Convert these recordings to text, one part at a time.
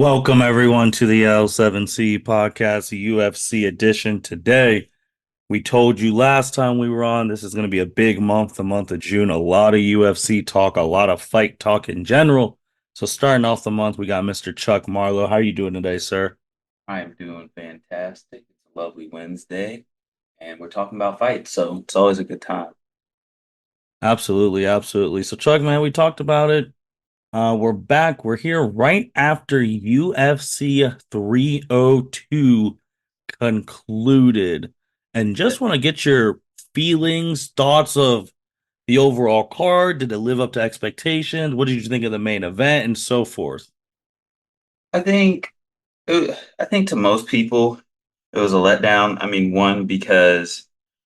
Welcome everyone to the L7C podcast, the UFC edition. Today, we told you last time we were on, this is going to be a big month, the month of June. A lot of UFC talk, a lot of fight talk in general. So starting off the month, we got Mr. Chuck Marlowe. How are you doing today, sir? I am doing fantastic. It's a lovely Wednesday, and we're talking about fights, so it's always a good time. Absolutely, absolutely. So Chuck, man, we talked about it. We're back. We're here right after UFC 302 concluded. And just want to get your feelings, thoughts of the overall card. Did it live up to expectations? What did you think of the main event and so forth? I think, I think to most people, it was a letdown. I mean, one because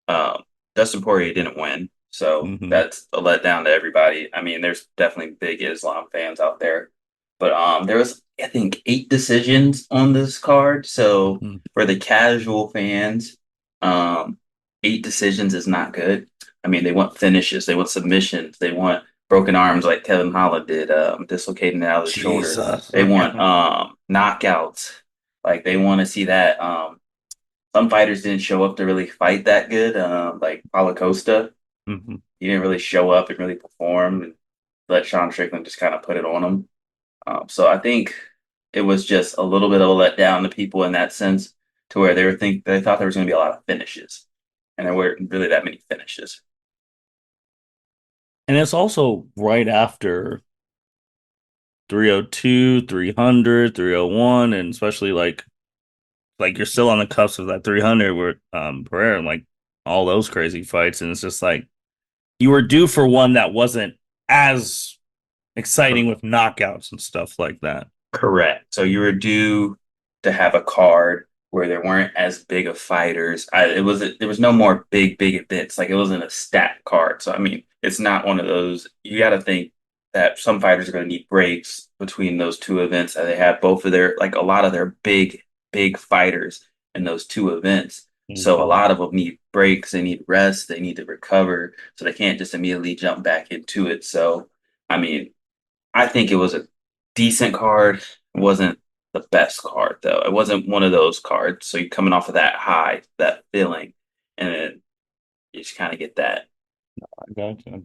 Dustin Poirier didn't win, so Hmm. that's a letdown to everybody. I mean, there's definitely big Islam fans out there, but there was I think 8 decisions on this card. So Hmm. for the casual fans, 8 decisions is not good. I mean, they want finishes, they want submissions, they want broken arms like Kevin Holland did, dislocating it out of the shoulder. Jesus, They want man. knockouts, like they want to see that. Some fighters didn't show up to really fight that good, like Paulo Costa. Hmm. He didn't really show up and really perform, and let Sean Strickland just kind of put it on him. So I think it was just a little bit of a letdown to people in that sense, to where they thought there was going to be a lot of finishes, and there weren't really that many finishes. And it's also right after 302, 300, 301, and especially like you're still on the cusp of that 300 where Pereira and like all those crazy fights, and it's just like you were due for one that wasn't as exciting with knockouts and stuff like that. Correct. So you were due to have a card where there weren't as big of fighters. There was no more big events. Like it wasn't a stat card. So I mean, it's not one of those. You got to think that some fighters are going to need breaks between those two events. That they have both of their like a lot of their big fighters in those two events. So a Mhm. lot of them need breaks. They need rest. They need to recover. So they can't just immediately jump back into it. So I mean, I think it was a decent card. It wasn't the best card though. It wasn't one of those cards. So you're coming off of that high, that feeling, and then you just kind of get that. I gotcha.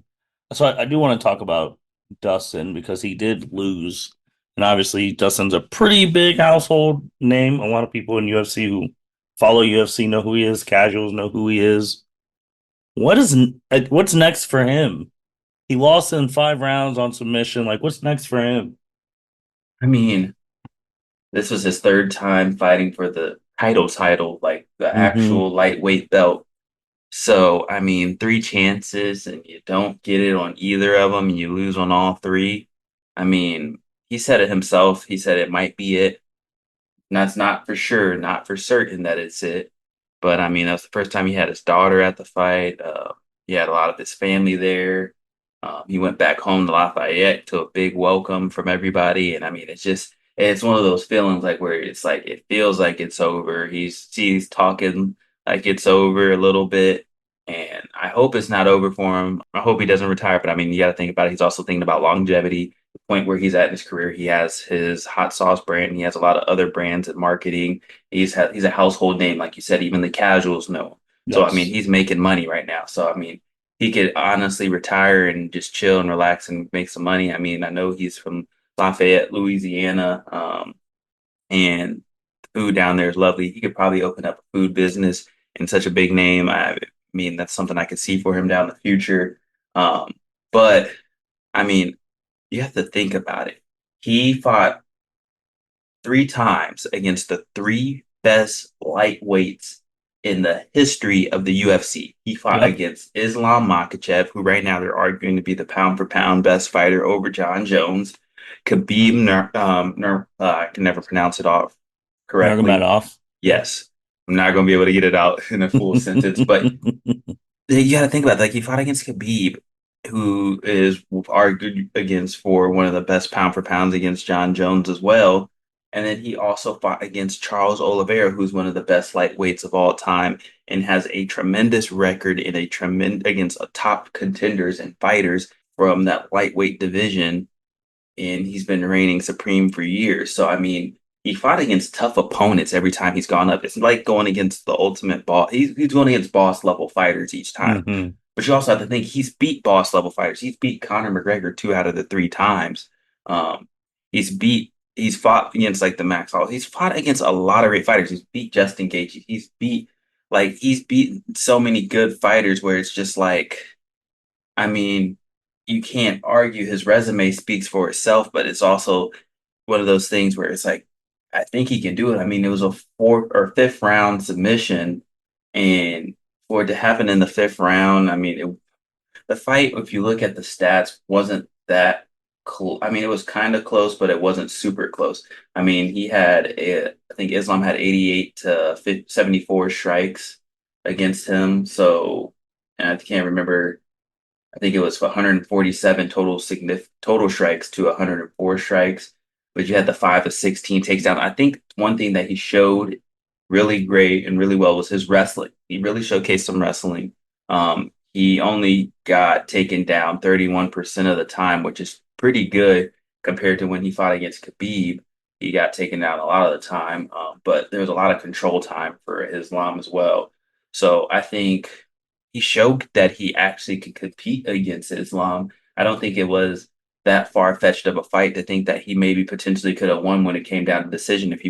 So I do want to talk about Dustin because he did lose. And obviously, Dustin's a pretty big household name. A lot of people in UFC who follow UFC know who he is, casuals know who he is. What's next for him? He lost in 5 rounds on submission. Like, what's next for him? I mean, this was his third time fighting for the title, like the Hmm. actual lightweight belt. So, I mean, 3 chances and you don't get it on either of them, and you lose on all three. I mean, he said it himself. He said it might be it. And that's not for sure, not for certain that it's it. But I mean, that's the first time he had his daughter at the fight. He had a lot of his family there. He went back home to Lafayette to a big welcome from everybody. And I mean, it's one of those feelings like where it's like, it feels like it's over. He's talking like it's over a little bit. And I hope it's not over for him. I hope he doesn't retire. But I mean, you got to think about it. He's also thinking about longevity, the point where he's at in his career. He has his hot sauce brand. He has a lot of other brands and marketing. He's a household name, like you said. Even the casuals know. So I mean, Yes. he's making money right now. So I mean, he could honestly retire and just chill and relax and make some money. I mean, I know he's from Lafayette, Louisiana, and the food down there is lovely. He could probably open up a food business in such a big name. I mean, that's something I could see for him down the future. Um, but I mean, you have to think about it. He fought 3 times against the three best lightweights in the history of the UFC. He fought Yep. against Islam Makhachev, who right now they're arguing to be the pound for pound best fighter over John Jones. I can never pronounce it off correctly. Nurmagomedov. Yes, I'm not going to be able to get it out in a full sentence, but you got to think about it. Like he fought against Khabib, who is argued against for one of the best pound for pounds against John Jones as well. And then he also fought against Charles Oliveira, who's one of the best lightweights of all time and has a tremendous record in a tremendous against top contenders and fighters from that lightweight division. and he's been reigning supreme for years. So I mean, he fought against tough opponents every time he's gone up. It's like going against the ultimate boss. He's going against boss level fighters each time. Hmm. But you also have to think he's beat boss level fighters. He's beat Conor McGregor 2 out of the 3 times. Um, he's fought against like the Max Hall. He's fought against a lot of great fighters. He's beat Justin Gaethje. He's beat so many good fighters where it's just like, I mean, you can't argue his resume speaks for itself, but it's also one of those things where it's like, I think he can do it. I mean, it was a fourth or fifth round submission, and for it to happen in the fifth round, I mean, the fight, if you look at the stats, wasn't that close. I mean, it was kind of close, but it wasn't super close. I mean, I think Islam had 88 to 74 strikes against him. So, and I can't remember. I think it was 147 total strikes to 104 strikes, but you had the 5 of 16 takedown. I think one thing that he showed really great and really well was his wrestling. He really showcased some wrestling. He only got taken down 31% of the time, which is pretty good compared to when he fought against Khabib. He got taken down a lot of the time, but there was a lot of control time for Islam as well. So I think he showed that he actually could compete against Islam. I don't think it was that far fetched of a fight to think that he maybe potentially could have won when it came down to decision if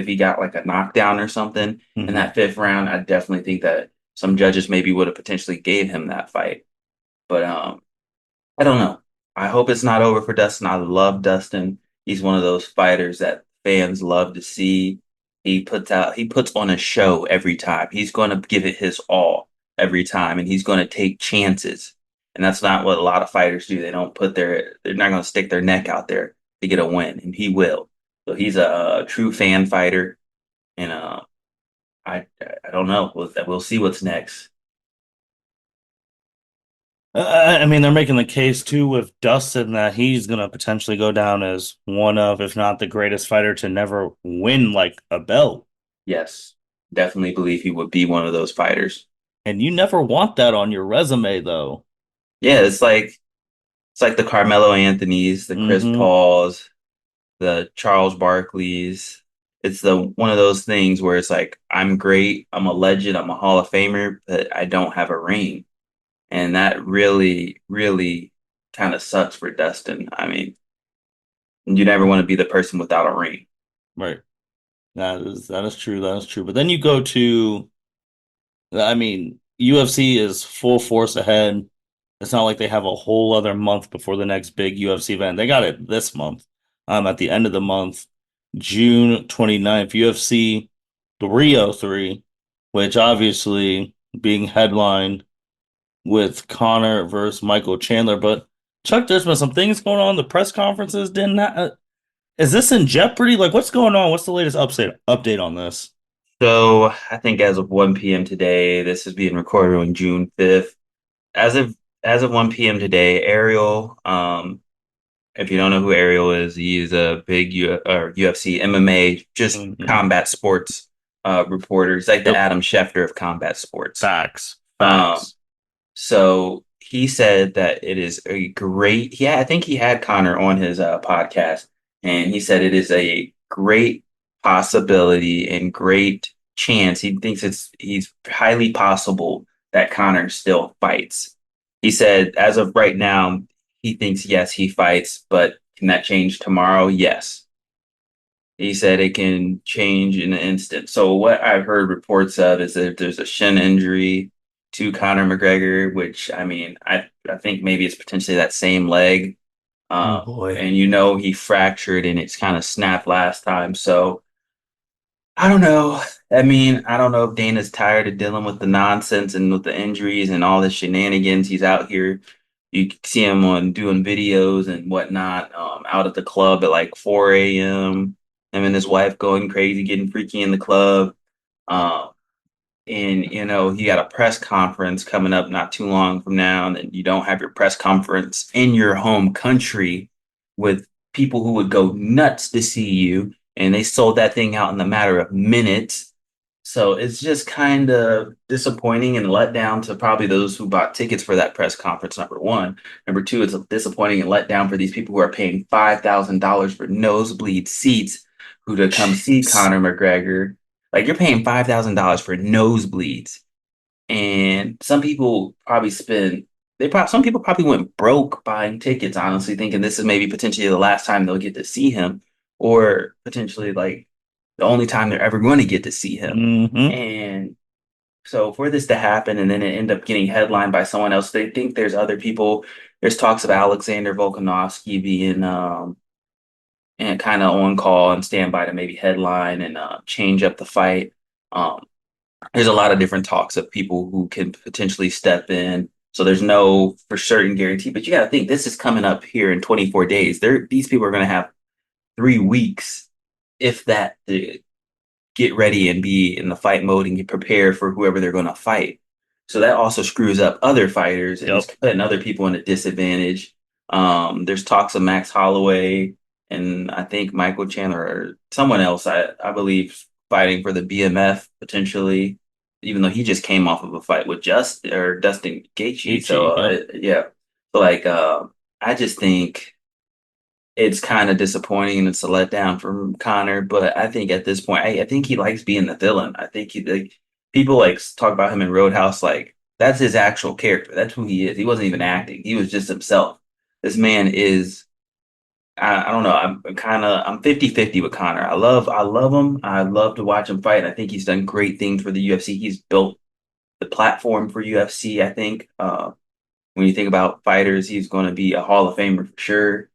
he got like a knockdown or something in Hmm. that fifth round. I definitely think that some judges maybe would have potentially gave him that fight. But I don't know. I hope it's not over for Dustin. I love Dustin. He's one of those fighters that fans love to see. He puts on a show every time. He's going to give it his all every time, and he's going to take chances. And that's not what a lot of fighters do. They're not going to stick their neck out there to get a win, and he will. So he's a true fan fighter, and I don't know. We'll see what's next. I mean, they're making the case too with Dustin that he's gonna potentially go down as one of, if not the greatest fighter to never win like a belt. Yes, definitely believe he would be one of those fighters. And you never want that on your resume, though. Yeah, it's like the Carmelo Anthony's, the Chris Hmm. Pauls, the Charles Barkleys. It's the one of those things where it's like I'm great, I'm a legend, I'm a Hall of Famer, but I don't have a ring. And that really, really kind of sucks for Dustin. I mean, you never want to be the person without a ring. Right. That is true. That is true. But then you go to, I mean, UFC is full force ahead. It's not like they have a whole other month before the next big UFC event. They got it this month. At the end of the month, June 29th, UFC 303, which obviously being headlined with Connor versus Michael Chandler. But Chuck, there's been some things going on. The press conferences didn't. Is this in jeopardy? Like, what's going on? What's the latest update on this? So I think as of 1 p.m. today, this is being recorded on June 5th. As of as of 1 p.m. today, Ariel, if you don't know who Ariel is, he is a big UFC, MMA, just Hmm. combat sports reporter. He's like the Yep. Adam Schefter of combat sports. Facts. Um, Facts. so he said that it is a great. Yeah, I think he had Connor on his podcast, and he said it is a great possibility and great chance. He thinks he's highly possible that Connor still fights. He said, as of right now, he thinks yes, he fights, but can that change tomorrow? Yes. He said it can change in an instant. So what I've heard reports of is that there's a shin injury to Conor McGregor, which I mean, I think maybe it's potentially that same leg. Oh boy. And you know he fractured and it's kind of snapped last time. So I don't know. I mean, I don't know if Dana's tired of dealing with the nonsense and with the injuries and all the shenanigans. He's out here. You can see him on doing videos and whatnot, out at the club at like 4 a.m. Him and his wife going crazy, getting freaky in the club. Um, and you know, he got a press conference coming up not too long from now, and then you don't have your press conference in your home country with people who would go nuts to see you, and they sold that thing out in a matter of minutes. So it's just kind of disappointing and let down to probably those who bought tickets for that press conference, number one. Number two, it's disappointing and let down for these people who are paying $5,000 for nosebleed seats who to come see Jeez. Conor McGregor. Like you're paying $5,000 for nosebleeds. And some people probably spend some people probably went broke buying tickets, honestly, thinking this is maybe potentially the last time they'll get to see him, or potentially like the only time they're ever going to get to see him. Hmm. And so for this to happen and then it end up getting headlined by someone else, they think there's other people. There's talks of Alexander Volkanovski being and kind of on call and standby to maybe headline and change up the fight. Um, there's a lot of different talks of people who can potentially step in. So there's no for certain guarantee, but you got to think this is coming up here in 24 days. These people are going to have 3 weeks, if that, to get ready and be in the fight mode and get prepared for whoever they're going to fight. So that also screws up other fighters and it's Yep. putting other people in a disadvantage. There's talks of Max Holloway and I think Michael Chandler or someone else, I believe, fighting for the BMF potentially, even though he just came off of a fight with Dustin Gaethje. So Ichi. Yep. yeah, so like I just think it's kind of disappointing and it's a letdown from Connor. But I think at this point, I think he likes being the villain. I think people like talk about him in Roadhouse, like that's his actual character. That's who he is. He wasn't even acting. He was just himself. This man is. I don't know. I'm 50-50 with Connor. I love him. I love to watch him fight. I think he's done great things for the UFC. He's built the platform for UFC. I think when you think about fighters, he's going to be a Hall of Famer for sure,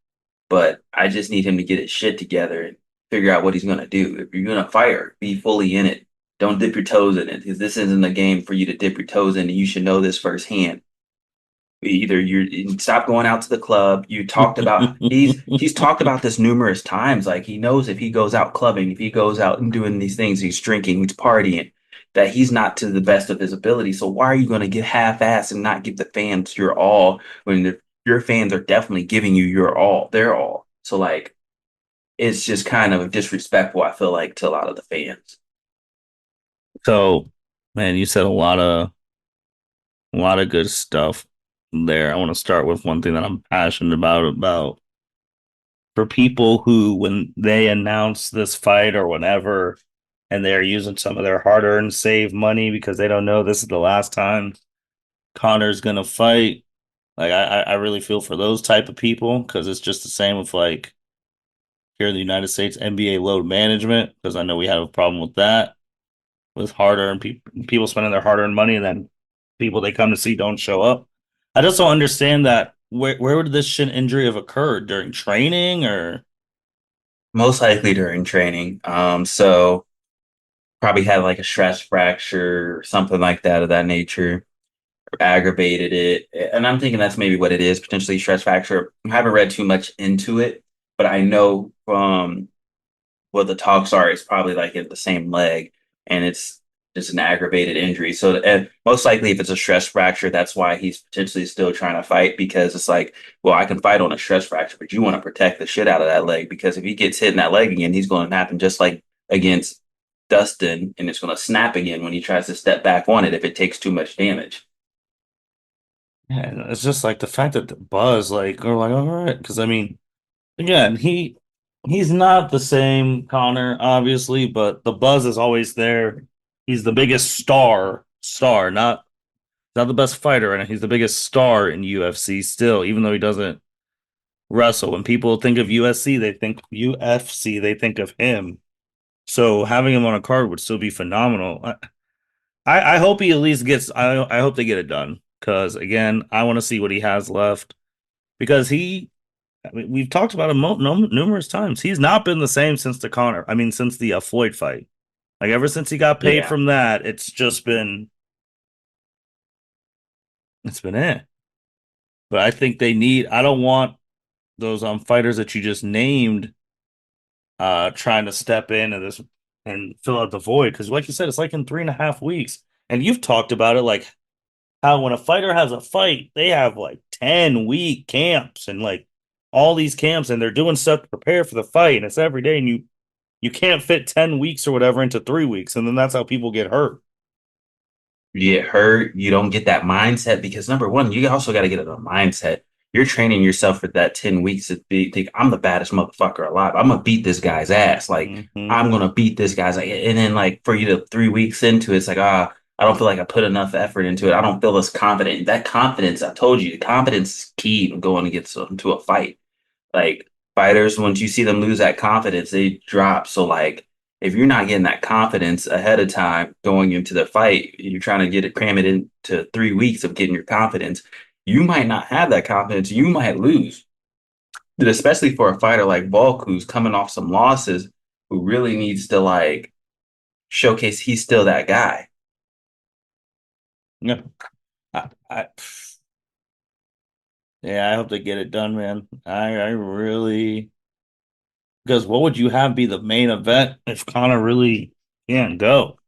but I just need him to get his shit together and figure out what he's gonna do. If you're gonna fire, be fully in it. Don't dip your toes in it because this isn't a game for you to dip your toes in. And you should know this firsthand. Either you stop going out to the club. You talked about he's talked about this numerous times. Like he knows if he goes out clubbing, if he goes out and doing these things, he's drinking, he's partying, that he's not to the best of his ability. So why are you going to get half-ass and not give the fans your all when your fans are definitely giving you your all, their all? So like it's just kind of disrespectful, I feel like, to a lot of the fans. So, man, you said a lot of good stuff there. I want to start with one thing that I'm passionate about for people who, when they announce this fight or whenever, and they're using some of their hard-earned saved money because they don't know this is the last time Connor's gonna fight. Like I really feel for those type of people because it's just the same with like here in the United States NBA load management because I know we have a problem with that with hard-earned people spending their hard-earned money and then people they come to see don't show up. I just don't understand that. Where would this shin injury have occurred during training or? Most likely during training. So probably had like a stress fracture or something like that of that nature, or aggravated it. And I'm thinking that's maybe what it is, potentially stress fracture. I haven't read too much into it, but I know from what the talks are, it's probably like in the same leg, and it's just an aggravated injury. So, and most likely, if it's a stress fracture, that's why he's potentially still trying to fight because it's like, well, I can fight on a stress fracture, but you want to protect the shit out of that leg because if he gets hit in that leg again, he's going to happen just like against Dustin, and it's going to snap again when he tries to step back on it if it takes too much damage. Yeah, it's just like the fact that the buzz, like, are like, all right, because I mean, again, he's not the same Connor, obviously, but the buzz is always there. He's the biggest star, not the best fighter, and he's the biggest star in UFC still, even though he doesn't wrestle. When people think of USC, they think UFC, they think of him. So having him on a card would still be phenomenal. I hope he at least gets. I hope they get it done because again, I want to see what he has left because I mean, we've talked about him numerous times. He's not been the same since the Connor. I mean, since the Floyd fight. Like ever since he got paid Yeah. from that, it's been it. But I think they need. I don't want those fighters that you just named trying to step in and fill out the void because, like you said, it's like in 3.5 weeks. And you've talked about it, like how when a fighter has a fight, they have like 10-week camps and like all these camps, and they're doing stuff to prepare for the fight, and it's every day. And You can't fit 10 weeks or whatever into 3 weeks, and then that's how people get hurt. You get hurt, you don't get that mindset because number one, you also got to get in a mindset. You're training yourself for that 10 weeks to be think I'm the baddest motherfucker alive. I'm gonna beat this guy's ass. Like Hmm. I'm gonna beat this guy's and then like for you to 3 weeks into it, it's like I don't feel like I put enough effort into it. I don't feel as confident. That confidence, I told you, confidence is key when going into a fight. Like fighters, once you see them lose that confidence, they drop. So like if you're not getting that confidence ahead of time going into the fight, you're trying to get it cram it into 3 weeks of getting your confidence. You might not have that confidence. You might lose. But especially for a fighter like Volk, who's coming off some losses, who really needs to like showcase he's still that guy. Yeah. I yeah, I hope they get it done, man. I really because what would you have be the main event if Connor really can't go?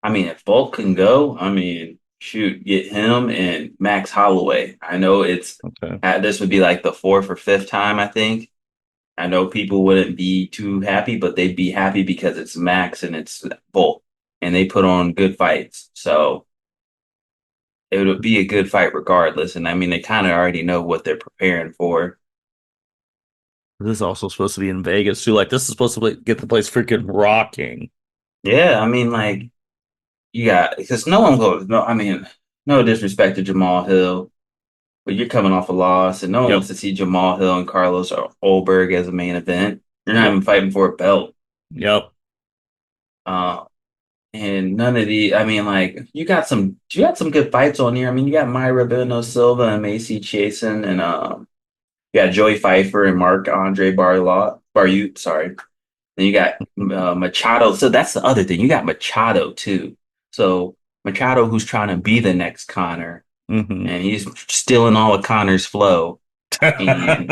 I mean, if Volk can go, I mean, shoot, get him and Max Holloway. I know Okay. this would be like the fourth or fifth time, I think. I know people wouldn't be too happy, but they'd be happy because it's Max and it's Volk, and they put on good fights. So it would be a good fight regardless. And I mean, they kind of already know what they're preparing for. This is also supposed to be in Vegas too. Like this is supposed to get the place freaking rocking. Yeah, I mean, like you got because no one goes. No, I mean, no disrespect to Jamal Hill, but you're coming off a loss, and no one wants Yep. to see Jamal Hill and Carlos or Holberg as a main event. You're not Yep. even fighting for a belt. Yep. Uh, And none of the, I mean, like you got some good fights on here. I mean, you got Myra Bueno Silva and Macy Chasen, and you got Joey Pfeiffer and Mark Andre Barute, sorry. Then you got Machado. So that's the other thing. You got Machado too. So Machado, who's trying to be the next Connor, Hmm. and he's stealing all of Connor's flow. And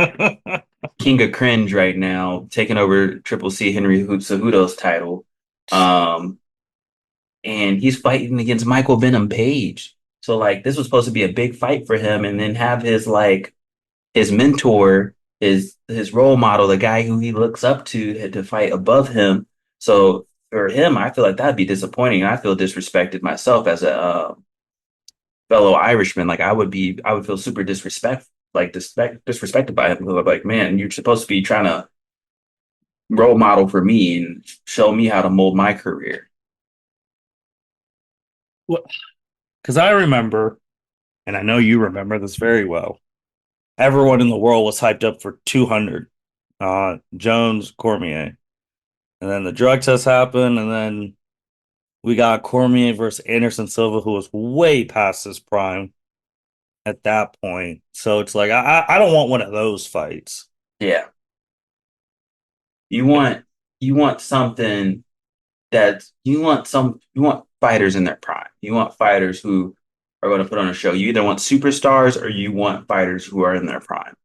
King of Cringe right now, taking over Triple C Henry Cejudo's title. Um, and he's fighting against Michael Venom Page. So like this was supposed to be a big fight for him, and then have his like his mentor, his role model, the guy who he looks up to, had to fight above him. So for him, I feel like that'd be disappointing. I feel disrespected myself as a fellow Irishman. Like I would feel super disrespected by him. Like, man, you're supposed to be trying to role model for me and show me how to mold my career. Because I remember, and I know you remember this very well. Everyone in the world was hyped up for 200. Jones, Cormier, and then the drug test happened, and then we got Cormier versus Anderson Silva, who was way past his prime at that point. So it's like I don't want one of those fights. Yeah, you want you want something you want fighters in their prime. You want fighters who are going to put on a show. You either want superstars or you want fighters who are in their prime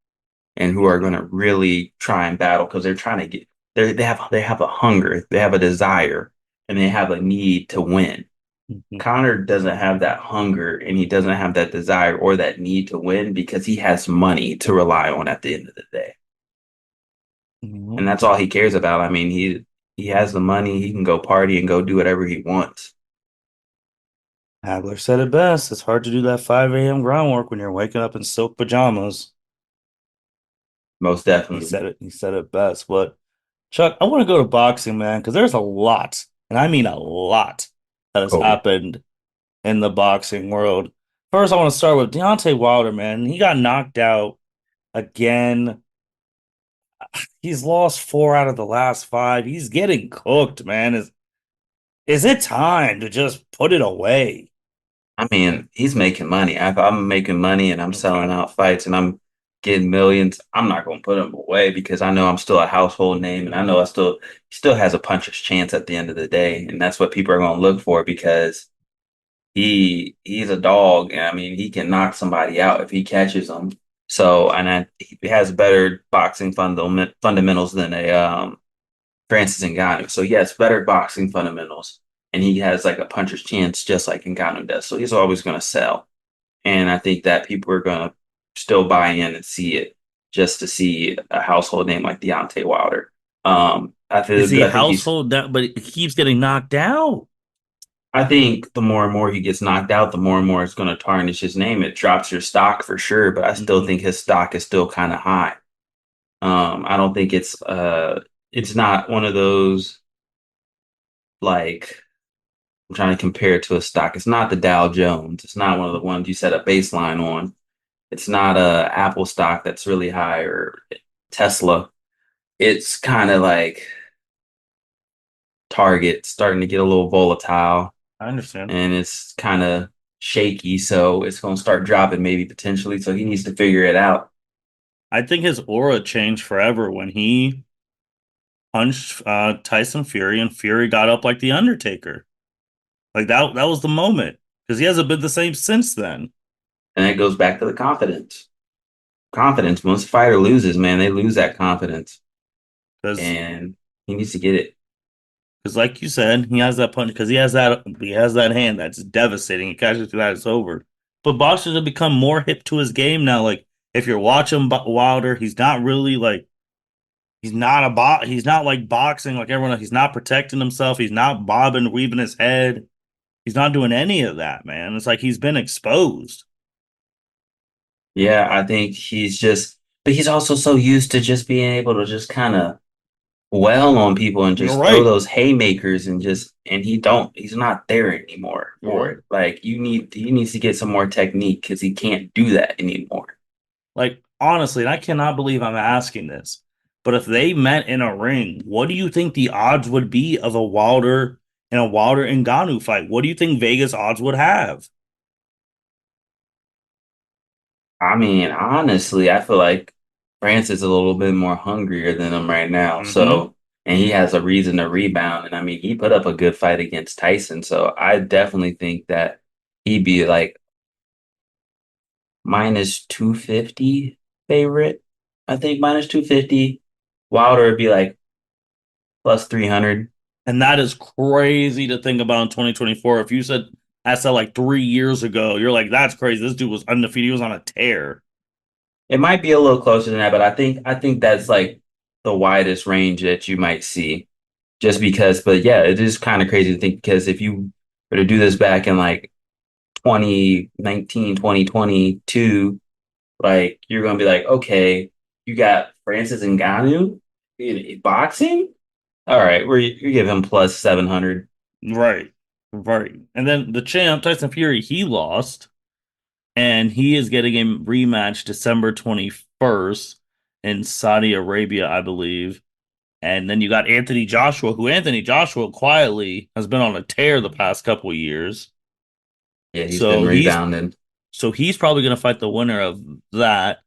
and who are going to really try and battle because they're trying to get they have a hunger, they have a desire, and they have a need to win. Mhm. Connor doesn't have that hunger and he doesn't have that desire or that need to win because he has money to rely on at the end of the day. And Mhm. that's all he cares about. I mean, he has the money, he can go party and go do whatever he wants. Hagler said it best. It's hard to do that 5 a.m. groundwork when you're waking up in silk pajamas. Most He definitely. said it. He said it best. But Chuck, I want to go to boxing, man, because there's a lot, and I mean a lot, that has Oh, happened in the boxing world. First, I want to start with Deontay Wilder, man. He got knocked out again. He's lost 4 out of the last 5. He's getting cooked, man. Is it time to just put it away? I mean, he's making money. If I'm making money and I'm selling Okay. out fights and I'm getting millions, I'm not going to put him away because I know I'm still a household name and I know he still has a puncher's chance at the end of the day. And that's what people are going to look for because he's a dog. And I mean, he can knock somebody out if he catches them. So, he has better boxing fundamentals than a Francis Ngannou. So he has better boxing fundamentals, and he has like a puncher's chance, just like Ngannou does. So he's always going to sell, and I think that people are going to still buy in and see it just to see a household name like Deontay Wilder. I Is feel he good. I think he's. household that? But he keeps getting knocked out. I think the more and more he gets knocked out, the more and more it's going to tarnish his name. It drops your stock for sure, but I still Hmm. think his stock is still kind of high. I don't think it's not one of those like I'm trying to compare it to a stock. It's not the Dow Jones. It's not one of the ones you set a baseline on. It's not a Apple stock that's really high or Tesla. It's kind of like Target starting to get a little volatile I understand. and it's kind of shaky. So it's going to start dropping maybe potentially. So he needs to figure it out. I think his aura changed forever when he punched Tyson Fury and Fury got up like the Undertaker. Like that was the moment because he hasn't been the same since then. And that goes back to the confidence. Confidence. Once a fighter loses, man, they lose that confidence. Because And he needs to get it. like you said, he has that punch because he has that hand that's devastating. He catches that, it's over. But boxers have become more hip to his game now. Like if you're watching Wilder, he's not really like he's not like boxing like everyone else. He's not protecting himself. He's not bobbing, weaving his head. He's not doing any of that, man. It's like he's been exposed. Yeah, I think but he's also so used to just being able to just kind of well on people and You're just throw right. those haymakers and he's not there anymore You're for right. it. Like he needs to get some more technique because he can't do that anymore. Like, honestly, and I cannot believe I'm asking this, but if they met in a ring, what do you think the odds would be of a Wilder Ngannou fight? What do you think Vegas odds would have? I mean, honestly, I feel like France is a little bit more hungrier than him right now. Hmm. So, and he has a reason to rebound. And I mean, he put up a good fight against Tyson. So I definitely think that he'd be like minus 250 favorite. I think minus 250. Wilder would be like plus 300. And that is crazy to think about in 2024. If you said that's like 3 years ago, you're like, that's crazy. This dude was undefeated. He was on a tear. It might be a little closer than that, but I think that's like the widest range that you might see. Just because, but yeah, it is kind of crazy to think because if you were to do this back in like 2019, 2022, like you're gonna be like, okay, you got Francis Ngannou in boxing? All right, you give him plus 700. Right. Right. And then the champ, Tyson Fury, he lost. And he is getting a rematch December 21st in Saudi Arabia, I believe. And then you got Anthony Joshua, who Anthony Joshua quietly has been on a tear the past couple of years. Yeah, he's been So he's rebounding. so he's probably going to fight the winner of that.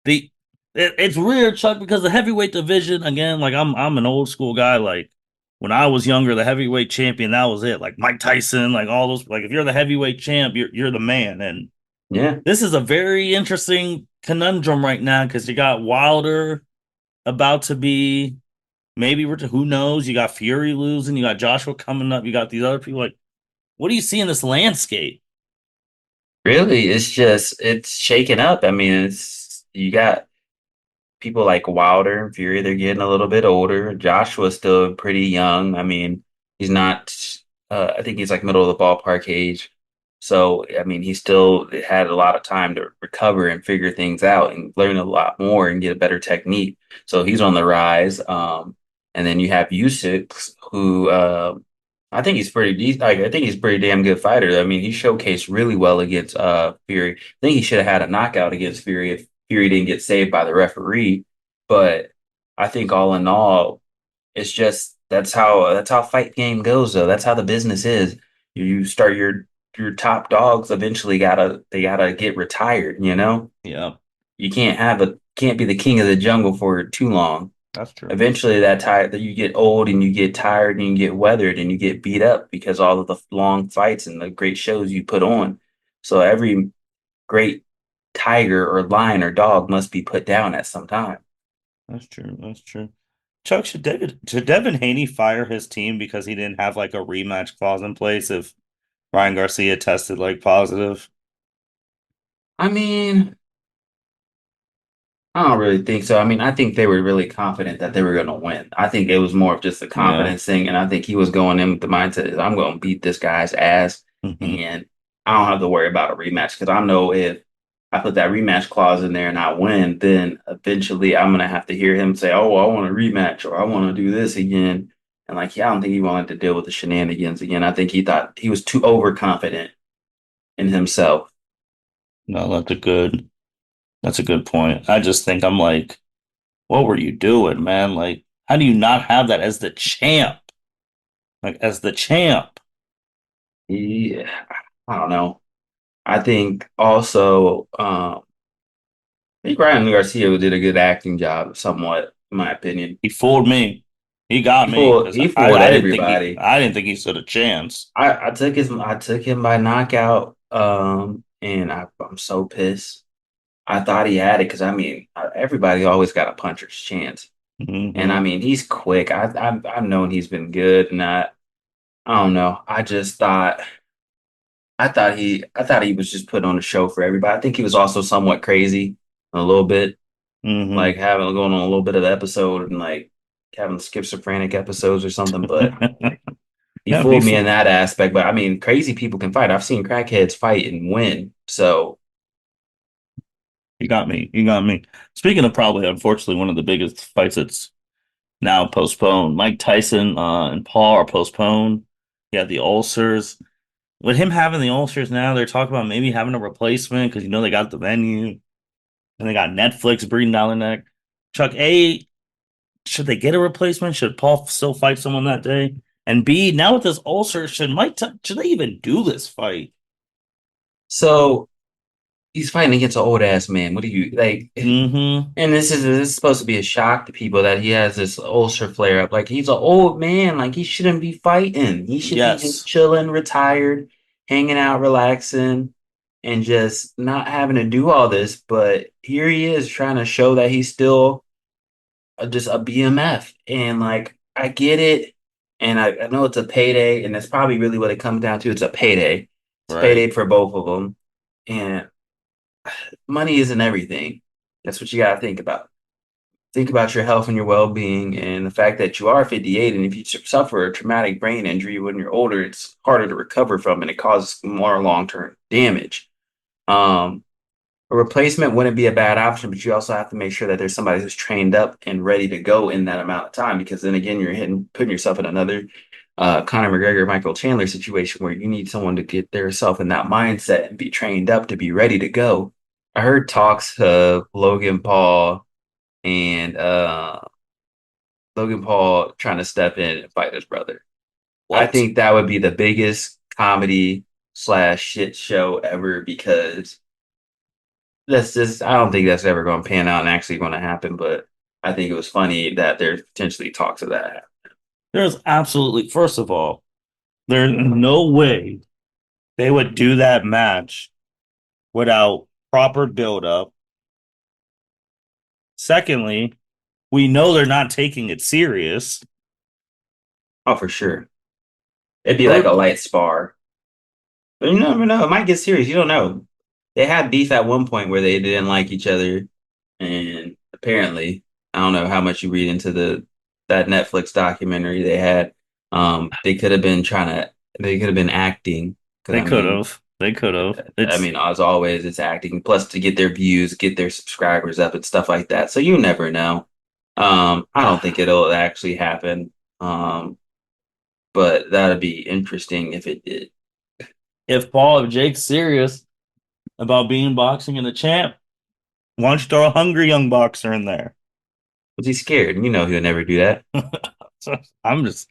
The it's weird, Chuck, because the heavyweight division again, like I'm an old school guy. Like when I was younger, the heavyweight champion that was it. Like Mike Tyson, like all those. Like if you're the heavyweight champ, you're the man. And Yeah, this is a very interesting conundrum right now because you got Wilder about to be maybe who knows? You got Fury losing, you got Joshua coming up, you got these other people. Like, what do you see in this landscape? really, it's shaking up. I mean, it's you got people like Wilder and Fury, they're getting a little bit older. Joshua's still pretty young. I mean, he's not, I think he's like middle of the ballpark age. So, I mean, he still had a lot of time to recover and figure things out and learn a lot more and get a better technique. So he's on the rise. And then you have Usyk, who I think he's like I think he's a pretty damn good fighter. I mean, he showcased really well against Fury. I think he should have had a knockout against Fury if Fury didn't get saved by the referee. But I think all in all, it's just that's how fight game goes though. That's how the business is. You start your top dogs eventually they gotta get retired, you know? Yeah, You can't be the king of the jungle for too long. that's true. Eventually that you get old and you get tired and you get weathered and you get beat up because all of the long fights and the great shows you put on. So every great tiger or lion or dog must be put down at some time. That's true. That's true. Chuck, should Devin Haney fire his team because he didn't have like a rematch clause in place if Ryan Garcia tested like positive? I mean, I don't really think so. I mean, I think they were really confident that they were going to win. I think it was more of just a Yeah. confidence thing, and I think he was going in with the mindset is I'm going to beat this guy's ass, Hmm. and I don't have to worry about a rematch because I know if I put that rematch clause in there and I win, then eventually I'm going to have to hear him say, "Oh, I want a rematch," or "I want to do this again." And like, yeah, I don't think he wanted to deal with the shenanigans again. I think he thought he was too overconfident in himself. No, that's a good point. I just think I'm like, what were you doing, man? Like, how do you not have that as the champ? Like as the champ. Yeah, I don't know. I think also, I think Ryan Garcia did a good acting job, somewhat, in my opinion. He fooled me. He got me because He fooled everybody. I didn't think he stood a chance. I took him by knockout, and I'm so pissed. I thought he had it because I mean, everybody always got a puncher's chance, and I Hmm. mean, he's quick. I've known he's been good, and I don't know. I thought he was just putting on a show for everybody. I think he was also somewhat crazy a little bit, Hmm. like having going on a little bit of episode and like having schizophrenic episodes or something. But he Yeah, fooled me in before that aspect. But I mean, crazy people can fight. I've seen crackheads fight and win. So he got me. He got me. Speaking of probably, unfortunately, one of the biggest fights that's now postponed. Mike Tyson and Paul are postponed. He had the ulcers. With him having the ulcers now, they're talking about maybe having a replacement because they got the venue and they got Netflix breathing down their neck. Chuck, A, should they get a replacement? Should Paul still fight someone that day? And B, now with this ulcer, should they even do this fight? so he's fighting against an old ass man. What do you like? Mm-hmm. And this is supposed to be a shock to people that he has this ulcer flare up. Like he's an old man. Like he shouldn't be fighting. He should be just Yes. chilling, retired, hanging out, relaxing, and just not having to do all this. But here he is trying to show that he's still just a BMF. And like I get it. And I know it's a payday, and that's probably really what it comes down to. It's a payday. It's a Right. payday for both of them. And money isn't everything. That's what you got to think about your health and your well-being and the fact that you are 58 and if you suffer a traumatic brain injury when you're older it's harder to recover from and it causes more long-term damage. um, a replacement wouldn't be a bad option, but you also have to make sure that there's somebody who's trained up and ready to go in that amount of time because then again you're putting yourself in another Conor McGregor Michael Chandler situation where you need someone to get their self in that mindset and be trained up to be ready to go. I heard talks of and Logan Paul trying to step in and fight his brother. I What? think that would be the biggest comedy slash shit show ever because that's just I don't think that's ever going to pan out and actually going to happen. But I think it was funny that there's potentially talks of that. There's absolutely, first of all, there's no way they would do that match without proper build up. Secondly, we know they're not taking it serious. Oh, for sure. It'd be like a Thirdly, light spar. But you never know. It might get serious. You don't know. They had beef at one point where they didn't like each other, and apparently, I don't know how much you read into the that Netflix documentary they had. They could have been acting because they could have. They could have. I It's mean, as always, it's acting. Plus, to get their views, get their subscribers up, and stuff like that. So you never know. I don't think it'll actually happen. Um, but that'd be interesting if it did. if Jake's serious about being boxing and a champ, why don't you throw a hungry young boxer in there? Was he scared? You know he'll never do that. So I'm just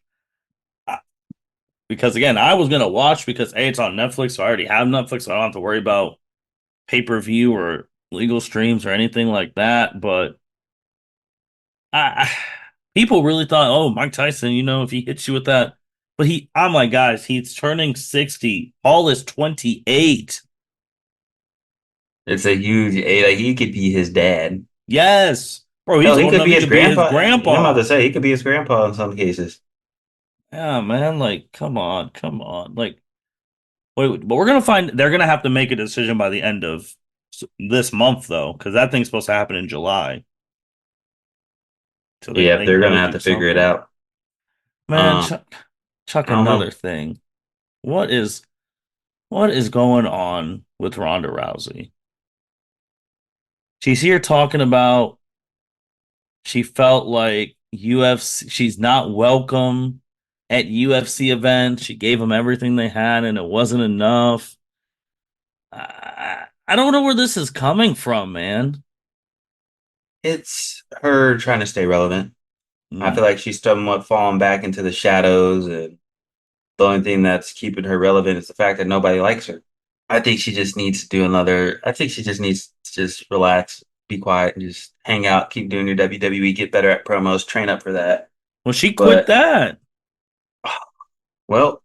because again, I was gonna watch because A, it's on Netflix, so I already have Netflix, so I don't have to worry about pay-per-view or legal streams or anything like that. But I people really thought, oh, Mike Tyson, if he hits you with that. But I'm like, guys, he's turning 60. Paul is 28. It's a huge. Like he could be his dad. Yes. Bro, Hell, he's he old could enough. be He his could be his grandpa. I'm about grandpa. to say he could be his grandpa in some cases. Yeah, man. Like, come on, come on. Like, wait, but we're gonna find they're gonna have to make a decision by the end of. this month though, because that thing's supposed to happen in July. So Yeah, they they're got gonna to have do to figure it something. out. Man, Um, Chuck, I don't another know. thing. What is what is going on with Ronda Rousey? She's here talking about she felt like UFC, she's not welcome at UFC events. She gave them everything they had and it wasn't enough. I don't know where this is coming from, man. It's her trying to stay relevant. I Mm. feel like she's somewhat fallen back into the shadows, and the only thing that's keeping her relevant is the fact that nobody likes her. I think she just needs to do another. I think she just needs to just relax, be quiet, and just hang out, keep doing your WWE, get better at promos, train up for that. Well, she quit But, that. well,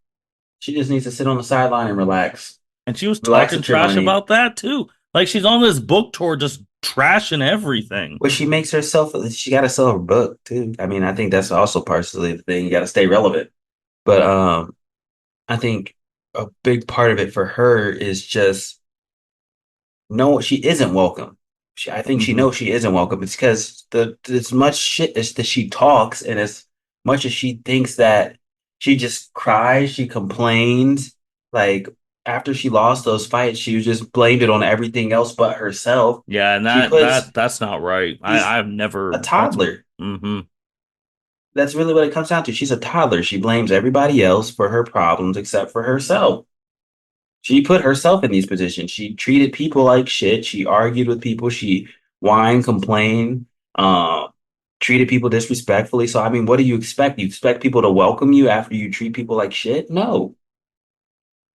she just needs to sit on the sideline and relax. And she was Relax talking with your trash money. about that too. Like she's on this book tour just trashing everything. Well, she makes herself, she got to sell her book too. I mean, I think that's also partially the thing. You got to stay relevant. But I think a big part of it for her is just no, she isn't welcome. I think she Hmm. knows she isn't welcome. It's because the as much shit as that she talks, and as much as she thinks that she just cries, she complains. Like after she lost those fights, she just blamed it on everything else but herself. Yeah, and She puts that's not right. she's I've never a that's toddler. mm-hmm. That's really what it comes down to. She's a toddler. She blames everybody else for her problems except for herself. She put herself in these positions. She treated people like shit. She argued with people. She whined, complained, um, treated people disrespectfully. So, I mean, what do you expect? You expect people to welcome you after you treat people like shit? No.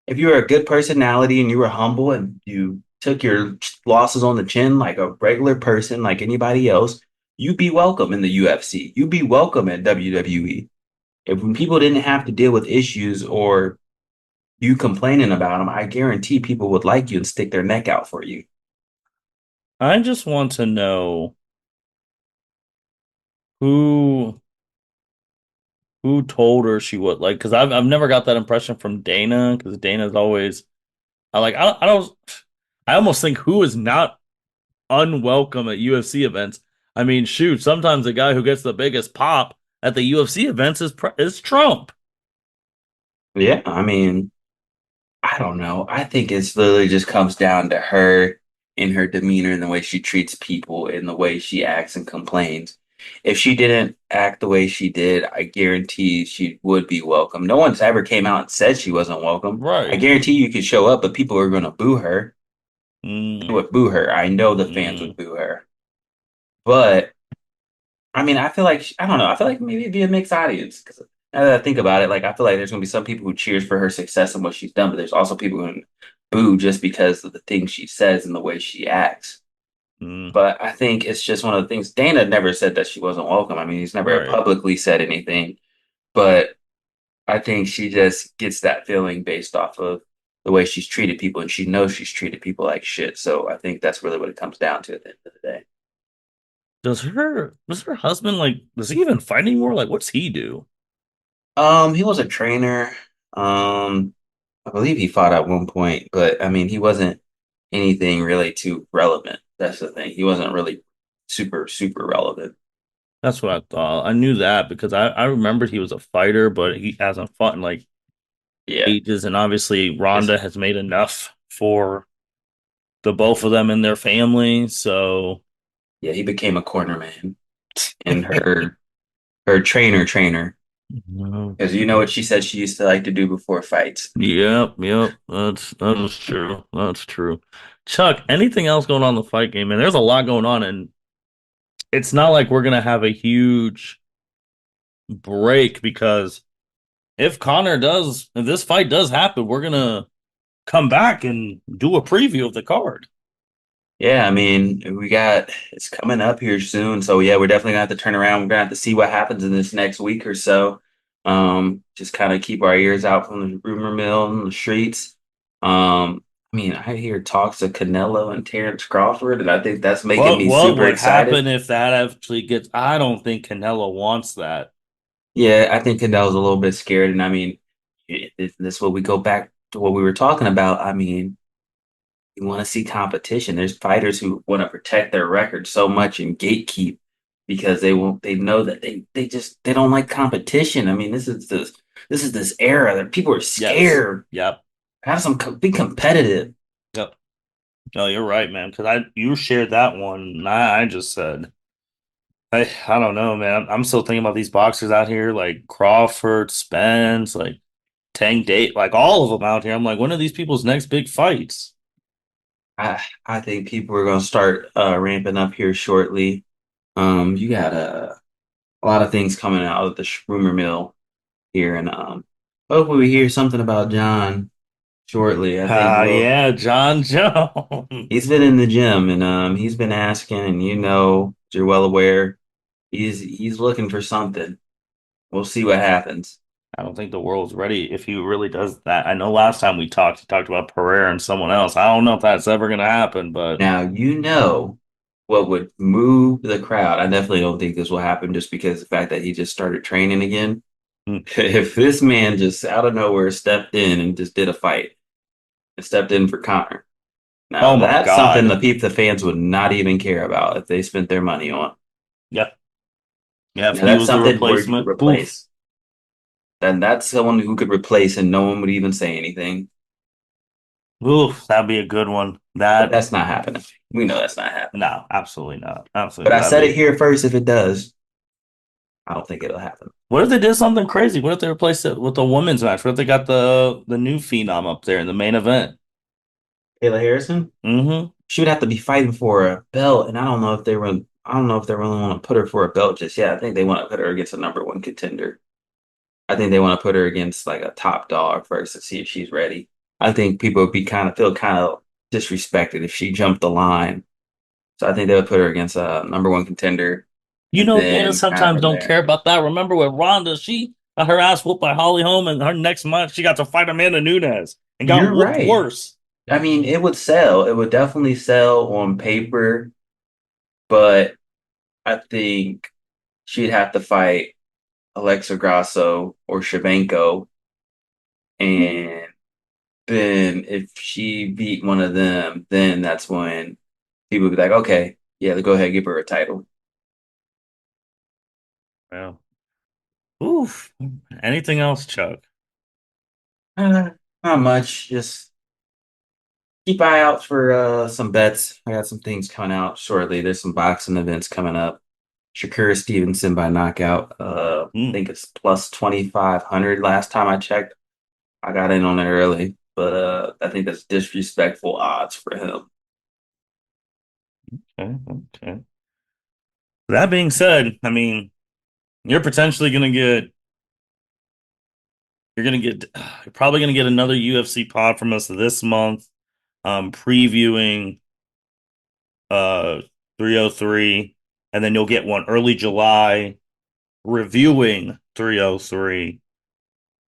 If you were a good personality and you were humble and you took your losses on the chin like a regular person, like anybody else, you'd be welcome in the UFC. You'd be welcome at WWE. If when people didn't have to deal with issues or you complaining about them, I guarantee people would like you and stick their neck out for you. I just want to know who who told her she would like because I've never got that impression from Dana because Dana's always I don't I almost think who is not unwelcome at UFC events. I mean, shoot, sometimes the guy who gets the biggest pop at the UFC events is Trump. Yeah, I mean, I don't know. I think it's literally just comes down to her in her demeanor and the way she treats people and the way she acts and complains. If she didn't act the way she did, I guarantee she would be welcome. No one's ever came out and said she wasn't welcome. I Right. guarantee you could show up, but people are going to boo her. They Mm, would boo her. I know the fans would mm, boo her. But I mean, I feel like I don't know. I feel like maybe it'd be a mixed audience because now that I think about it, like I feel like there's gonna be some people who cheers for her success and what she's done, but there's also people who boo just because of the things she says and the way she acts. mm. But I think it's just one of the things. Dana never said that she wasn't welcome. I mean, he's never Right. publicly said anything, but I think she just gets that feeling based off of the way she's treated people, and she knows she's treated people like shit. So I think that's really what it comes down to at the end of the day. Does her husband like does he even fight anymore? Like what's he do? He was a trainer. Um, I believe he fought at one point, but I mean, he wasn't anything really too relevant. That's the thing. He wasn't really super relevant. That's what I thought. I knew that because I remembered he was a fighter, but he hasn't fought in like Yeah. ages, and obviously It's, Ronda has made enough for the both of them and their family. So yeah, he became a corner man and her trainer. no. Because you know what she said she used to like to do before fights. Yep, yep. That's true. That's true. Chuck, anything else going on in the fight game? And there's a lot going on, and it's not like we're gonna have a huge break because if this fight does happen, we're gonna come back and do a preview of the card. Yeah, I mean, it's coming up here soon. So yeah, we're definitely gonna have to turn around. We're gonna have to see what happens in this next week or so. Just kind of keep our ears out from the rumor mill and the streets. I mean, I hear talks of Canelo and Terrence Crawford, and I think that's making me What super would happen excited. if that actually gets? I don't think Canelo wants that. Yeah, I think Canelo's a little bit scared, and I mean, this is what we go back to what we were talking about. I mean, You want to see competition. There's fighters who want to protect their record so much and gatekeep because they know that they don't like competition. I mean, this is this era that people are Yes. scared. Yep. Have some be competitive. Yep. No, you're right, man. Because you shared that one. And I just said, I don't know, man. I'm still thinking about these boxers out here, like Crawford, Spence, like Tank Date, like all of them out here. I'm like, when are these people's next big fights? I think people are going to start ramping up here shortly. You got a lot of things coming out of the rumor mill here, and hopefully we hear something about John shortly. I think Yeah, John he's Jones. been in the gym and he's been asking, and you're well aware he's looking for something. We'll see what happens. I don't think the world's ready if he really does that. I know last time we talked, he talked about Pereira and someone else. I don't know if that's ever going to happen, but Now you know what would move the crowd. I definitely don't think this will happen just because of the fact that he just started training again. hmm. If this man just out of nowhere stepped in and just did a fight and stepped in for Connor, now Oh my that's something God. the fans would not even care about if they spent their money on. Yeah. Yeah, if Now he that's was the something where you could replacement, oof, replace. Then that's someone who could replace and no one would even say anything. oof, that'd be a good one. But That, that's not happening. We know that's not happening. no, absolutely not. But Absolutely I not. That'd said it be, here first. If it does, I don't think it'll happen. what if they did something crazy? What if they replaced it with a women's match? What if they got the new phenom up there in the main event? Kayla Harrison, Mm-hmm. she would have to be fighting for a belt, and I don't know if they were. I don't know if they really want to put her for a belt just yet. I think they want to put her against a number one contender. I think they want to put her against like a top dog first to see if she's ready. I think people would be feel kind of disrespected if she jumped the line. So I think they would put her against a number one contender You and know, fans then kind of sometimes from don't care there. about that. Remember with Ronda, she got her ass whooped by Holly Holm, and her next month she got to fight Amanda Nunes and got You're whooped right. worse. I mean, it would sell. It would definitely sell on paper, but I think she'd have to fight Alexa Grasso or Shevchenko, and then if she beat one of them, then that's when people would be like, okay, yeah, go ahead, give her a title. Well, oof. Anything else, Chuck? Uh, Not much. Just keep eye out for some bets. I got some things coming out shortly. There's some boxing events coming up. Shakur Stevenson by knockout. I Mm, think it's plus 2,500 last time I checked. I got in on it early, but I think that's disrespectful odds for him. okay, okay. That being said, I mean, you're potentially gonna get you're probably gonna get another UFC pod from us this month, previewing uh 303, and then you'll get one early July reviewing 303.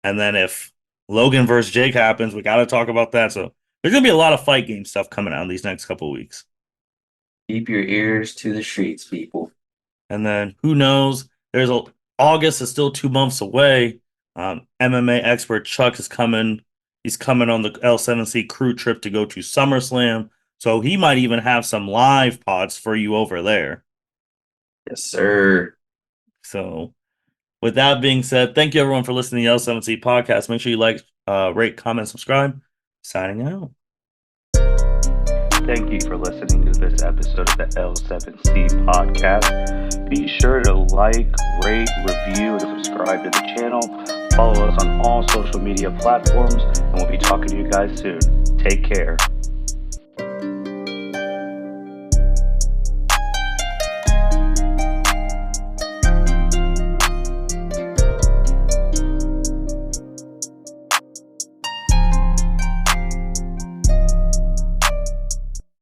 And then if Logan versus Jake happens, we got to talk about that. So there's going to be a lot of fight game stuff coming out in these next couple of weeks. Keep your ears to the streets, people. And then who knows? August is still 2 months away. MMA expert Chuck is coming. He's coming on the L7C crew trip to go to SummerSlam. So he might even have some live pods for you over there. Yes, sir. So with that being said, thank you everyone for listening to the L7C podcast. Make sure you like, rate, comment, subscribe. Signing out. Thank you for listening to this episode of the L7C podcast. Be sure to like, rate, review, and subscribe to the channel. Follow us on all social media platforms, and we'll be talking to you guys soon. Take care.